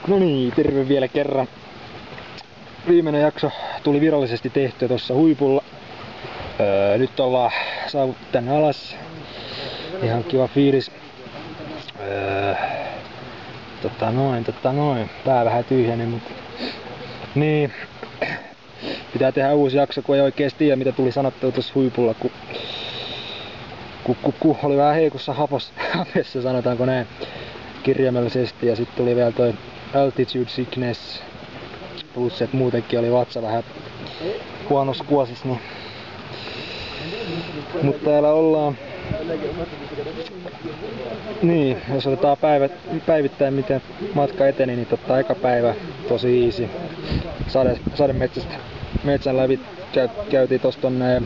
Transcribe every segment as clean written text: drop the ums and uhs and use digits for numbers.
No niin, terve vielä kerran. Viimeinen jakso tuli virallisesti tehtyä tuossa huipulla. Nyt ollaan saavuttu tänne alas. Ihan kiva fiilis. Pää vähän tyhjeni, mutta niin. Pitää tehdä uusi jakso, kun ei oikeesti tiedä mitä tuli sanottua tuossa huipulla, kun oli vähän heikossa hapessa, sanotaanko näin, kirjaimellisesti, ja sitten tuli vielä toi altitude sickness, plus että muutenkin oli vatsa vähän huonossa kuosissa, mutta täällä ollaan. Niin, jos otetaan päivittäin miten matka eteni, niin eka päivä tosi easy. Sademetsästä metsän läpi käytiin tossa tonne,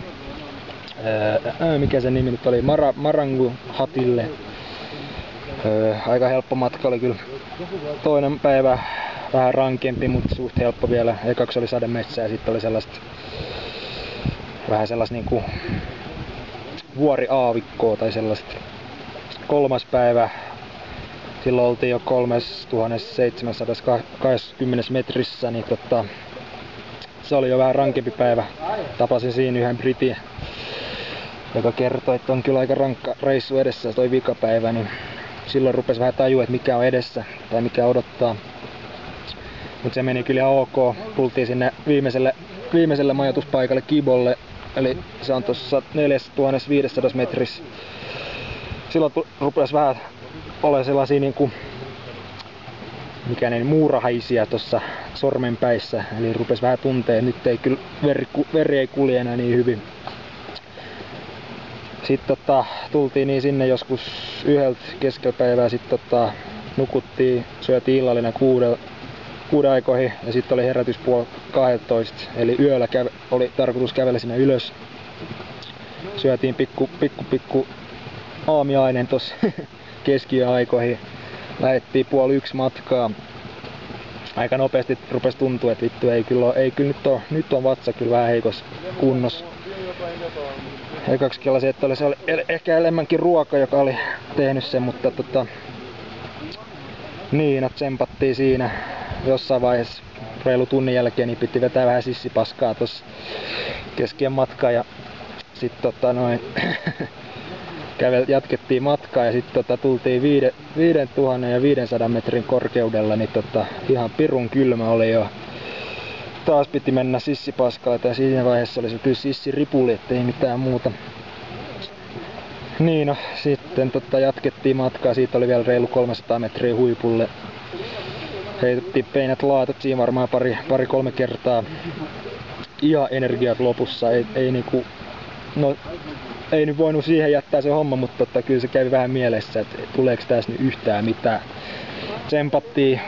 mikä se nimi nyt oli, Marangu Hatille. Aika helppo matka oli kyllä. Toinen päivä vähän rankempi, mutta suht helppo vielä. Ekaksi oli sademetsää ja sitten oli sellaista vähän sellaista niinku vuoriaavikkoa tai sellaista. Kolmas päivä, silloin oltiin jo 3720 metrissä, niin se oli jo vähän rankempi päivä. Tapasin siinä yhden britin, joka kertoi, että on kyllä aika rankka reissu edessä toi vikapäivä, niin silloin rupesi vähän tajua, että mikä on edessä tai mikä odottaa. Mutta se meni kyllä ihan ok. Tultiin sinne viimeiselle majoituspaikalle Kibolle, eli se on tuossa 4500 metrissä. Silloin rupesi vähän olemaan sellaisia niinku, muurahaisia tuossa sormenpäissä, eli rupesi vähän tuntee, nyt ei kyllä veri ei kulje enää niin hyvin. Sitten tultiin niin sinne joskus 1 keskelpäivää, sitten nukuttiin, syötiin illallinen 6 aikoihin ja sitten oli herätys 11:30, eli yöllä oli tarkoitus kävellä sinne ylös. Syötiin pikku aamiainen tossa keskiaikoihin. Lähettiin 12:30 matkaa. Aika nopeasti rupesi tuntua, että vittu ei kyllä nyt on vatsa kyllä vähän heikossa kunnossa. Ekaksi kelasin, että se oli ehkä enemmänkin ruoka, joka oli tehnyt sen, mutta niin, tsempattiin siinä jossain vaiheessa reilu tunnin jälkeen, niin piti vetää vähän sissipaskaa tossa keskien matkaa ja sitten jatkettiin matkaa ja sitten tultiin 5500 metrin korkeudella, niin ihan pirun kylmä oli jo. Taas piti mennä sissipaskaa ja siinä vaiheessa oli se kyllä sissiripuli, ettei mitään muuta. Niin no, sitten jatkettiin matkaa, siitä oli vielä reilu 300 metriä huipulle. Heitettiin peinät laatat siinä varmaan pari-kolme kertaa. Ihan energiat lopussa, ei nyt voinut siihen jättää se homma, mutta kyllä se kävi vähän mielessä, että tuleeko tässä nyt yhtään mitään. Tsempattiin.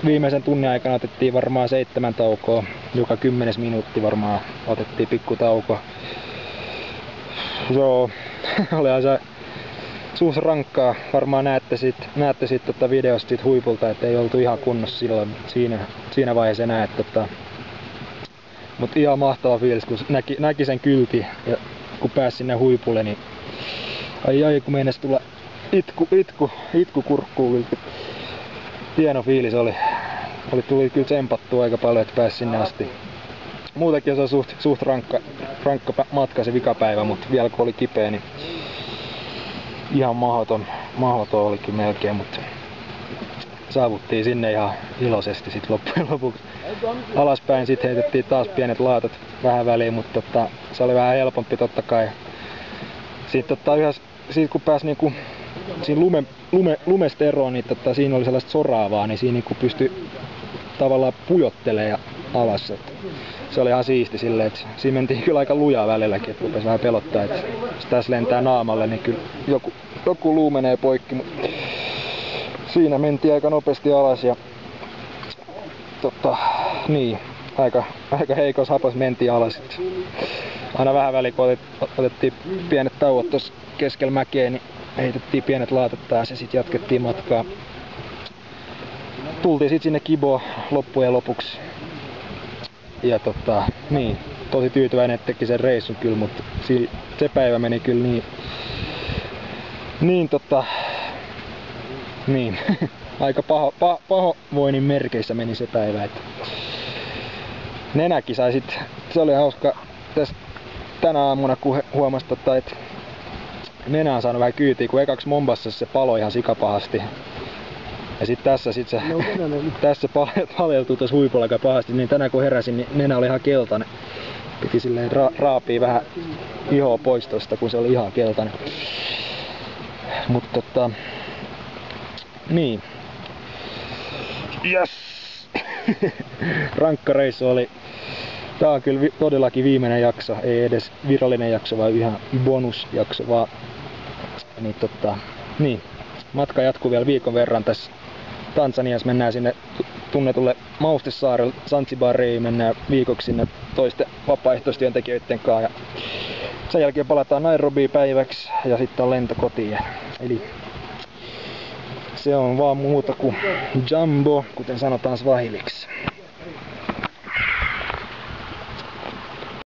Viimeisen tunnin aikana otettiin varmaan 7 taukoa. Joka 10 minuutti varmaan otettiin pikku tauko. Joo, olihan se suus rankkaa. Varmaan näette sit videosta siitä huipulta, että ei oltu ihan kunnossa silloin siinä vaiheessa enää. Mutta ihan mahtava fiilis, kun näki sen kylti ja kun pääsi sinne huipulle, niin ai kun meinasi tulla itku kurkkuun. Hieno fiilis tuli kyllä tsempattua aika paljon, että pääsi sinne asti. Muutenkin se on suht rankka matka se vikapäivä, mutta vielä kun oli kipeä, niin ihan mahdoton olikin melkein, mutta saavuttiin sinne ihan iloisesti sit loppujen lopuksi. Alaspäin sit heitettiin taas pienet laatat vähän väliin, mutta se oli vähän helpompi totta kai. Sitten siitä kun pääsi niinku siinä lumesta eroon, niin siinä oli sellaista soraavaa, niin siinä niinku pystyi tavallaan pujottelemaan alas. Se oli ihan siisti silleen, että siinä mentiin kyllä aika lujaa välilläkin, että rupesi vähän pelottaa, että jos tässä lentää naamalle, niin kyllä joku luu menee poikki. Mutta siinä mentiin aika nopeasti alas ja niin, aika heikos hapos mentiin alas. Aina vähän väliin, kun otettiin pienet tauot tuossa keskellä mäkeä, niin heitettiin pienet laatat taas ja sitten jatkettiin matkaa. Tultiin sitten sinne Kiboon loppujen lopuksi. Ja niin, tosi tyytyväinen, että teki sen reissun kyllä, mutta se päivä meni kyllä niin aika pahoinvoinnin merkeissä meni se päivä. Että nenäkin sai sit, se oli hauska tässä tänä aamuna kun huomasi, että nenä on saanut vähän kyytiä, kun ekaks Mombassassa se paloi ihan sikapahasti. Ja sit tässä tässä paleltuu tässä huipulla aika pahasti, niin tänään kun heräsin, niin nenä oli ihan keltainen. Piti silleen raapii vähän ihoa pois tosta, kun se oli ihan keltainen. Mutta niin. Yes! Rankka reissu oli. Tää on kyllä todellakin viimeinen jakso, ei edes virallinen jakso, vaan ihan bonusjakso, vaan niin, matka jatkuu vielä viikon verran tässä Tansaniassa. Mennään sinne tunnetulle maustesaarelle Zanzibariin, mennään viikoksi sinne toisten vapaaehtoistyöntekijöiden kanssa ja sen jälkeen palataan Nairobiin päiväksi ja sitten on lento kotiin. Eli se on vaan muuta kuin jumbo, kuten sanotaan swahiliksi.